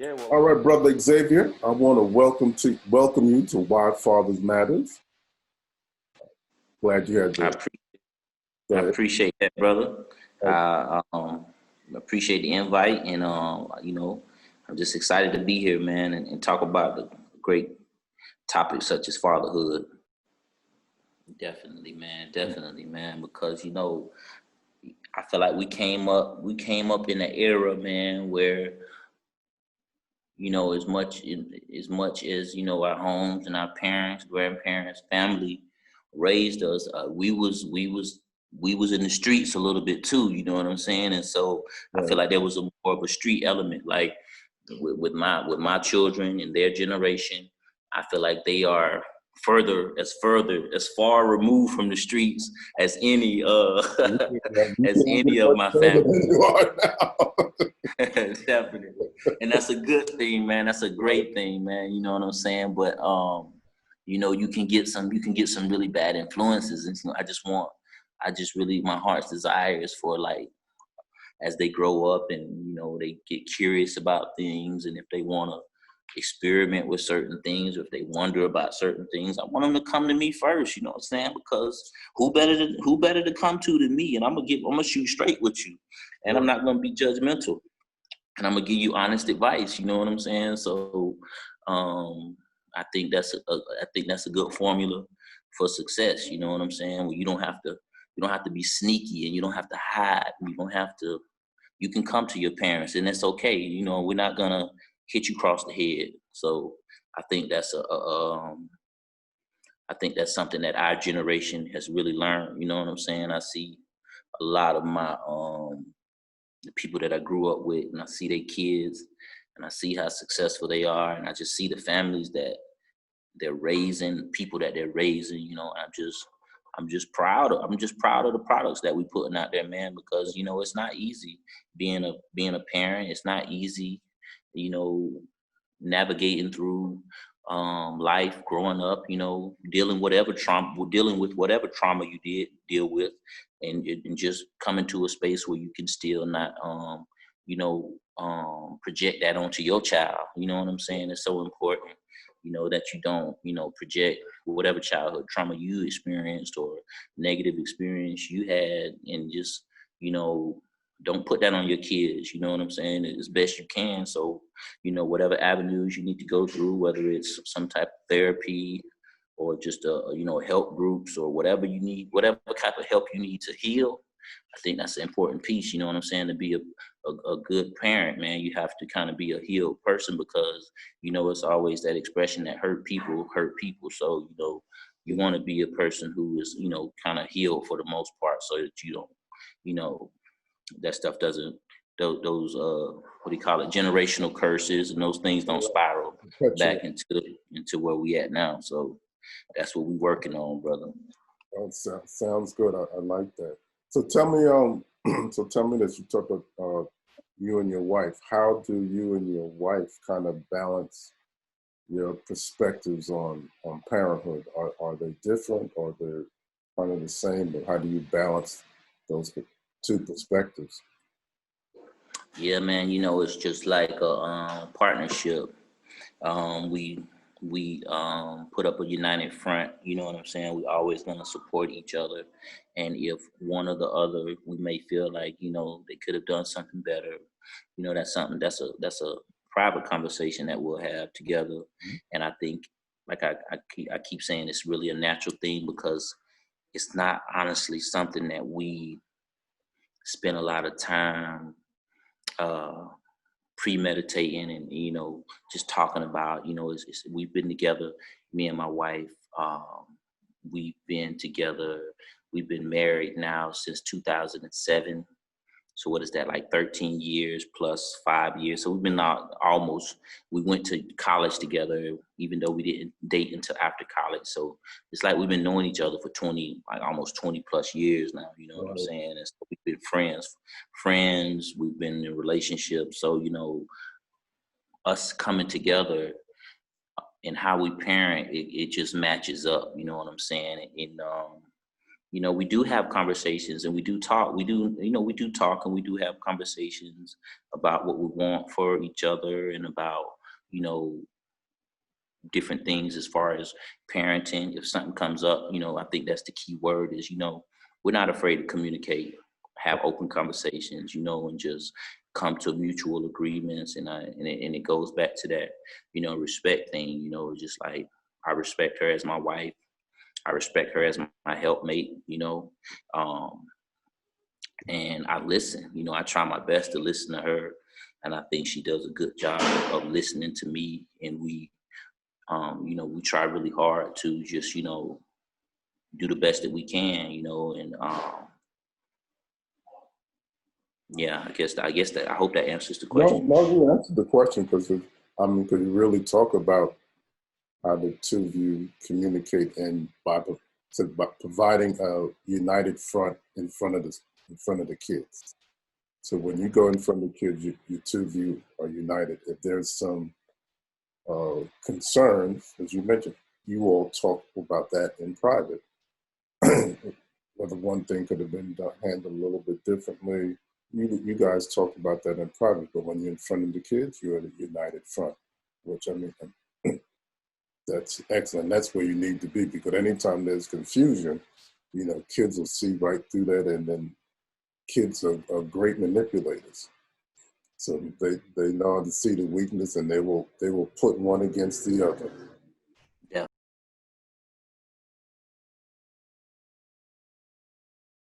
Yeah, All right, brother Xavier, I want to welcome you to Why Fathers Matters. Glad you had I, the. pre- Go I ahead. appreciate that, brother. Oh, I appreciate the invite, and I'm just excited to be here, man, and talk about the great topics such as fatherhood. Definitely, man, because I feel like we came up in an era, man, where as much as our homes and our parents, grandparents, family raised us, we was in the streets a little bit too. You know what I'm saying? And so I feel right. like there was more of a street element, like with my children and their generation. I feel like they are further as far removed from the streets as any You as can't get any of much my further family. than you are now. Definitely. And that's a good thing, man. That's a great thing, man. You know what I'm saying? But you can get some really bad influences. And I just really my heart's desire is for, like, as they grow up and they get curious about things, and if they want to experiment with certain things, or if they wonder about certain things, I want them to come to me first. You know what I'm saying? Because who better to come to than me? And I'm gonna shoot straight with you, and I'm Right. not gonna be judgmental, and I'm gonna give you honest advice. You know what I'm saying? So, I think that's a good formula for success. You know what I'm saying? Where you don't have to be sneaky, and you don't have to hide. You don't have to. You can come to your parents, and it's okay. We're not gonna hit you across the head. So I think that's something that our generation has really learned. You know what I'm saying? I see a lot of my the people that I grew up with, and I see their kids, and I see how successful they are, and I just see the families that they're raising, people that they're raising. I'm just proud of the products that we putting out there, man, because it's not easy being a parent. It's not easy, you know, navigating through life, growing up, dealing with whatever trauma you did deal with, and just coming to a space where you can still not, project that onto your child. You know what I'm saying? It's so important, that you don't, project whatever childhood trauma you experienced or negative experience you had, and just, you know, don't put that on your kids. You know what I'm saying? As best you can. So, whatever avenues you need to go through, whether it's some type of therapy or just help groups, or whatever you need, whatever type of help you need to heal. I think that's an important piece. You know what I'm saying? To be a good parent, man, you have to kind of be a healed person, because it's always that expression that hurt people hurt people. So you want to be a person who is kind of healed for the most part, so that you don't, you know that stuff doesn't, those what do you call it, generational curses, and those things don't spiral Perpetuate. back into where we at now. So that's what we working on, brother. That sounds good. I like that. So tell me, so tell me this. You talk about you and your wife. How do you and your wife kind of balance your perspectives on parenthood? Are they different, or they're kind of the same? But how do you balance those two perspectives? Yeah, man, it's just like a partnership. We put up a united front. You know what I'm saying? We always going to support each other, and if one or the other, we may feel like they could have done something better. That's something, that's a private conversation that we'll have together. And I think, like I keep saying, it's really a natural thing, because it's not honestly something that we spend a lot of time uh, premeditating, and just talking about. We've been together, me and my wife. We've been together, we've been married now since 2007. So what is that, like 13 years plus 5 years? So we've been out almost. We went to college together, even though we didn't date until after college. So it's like we've been knowing each other for 20, like almost 20 plus years now. You know what I'm Right. saying? And so we've been friends. We've been in relationships. So us coming together and how we parent, it just matches up. You know what I'm saying? And You know, we do have conversations and we do talk. We do, you know, we do talk and we do have conversations about what we want for each other and about, you know, different things as far as parenting. If something comes up, you know, I think that's the key word is, you know, we're not afraid to communicate, have open conversations, you know, and just come to mutual agreements. And it goes back to that, you know, respect thing, you know, just like I respect her as my wife. I respect her as my helpmate, you know, um, and I listen. You know, I try my best to listen to her, and I think she does a good job of listening to me. And you know, we try really hard to just, you know, do the best that we can, you know, and yeah, I hope that answers the No, question. no, you answered the question because I mean, could you really talk about how the two of you communicate and by providing a united front in front of the kids. So when you go in front of the kids, you two of you are united. If there's some concerns, as you mentioned, you all talk about that in private. Whether one thing could have been handled a little bit differently, you guys talk about that in private. But when you're in front of the kids, you're at a united front, which I mean, that's excellent. That's where you need to be because anytime there's confusion, you know, kids will see right through that, and then kids are great manipulators. So they know how to see the weakness, and they will put one against the other.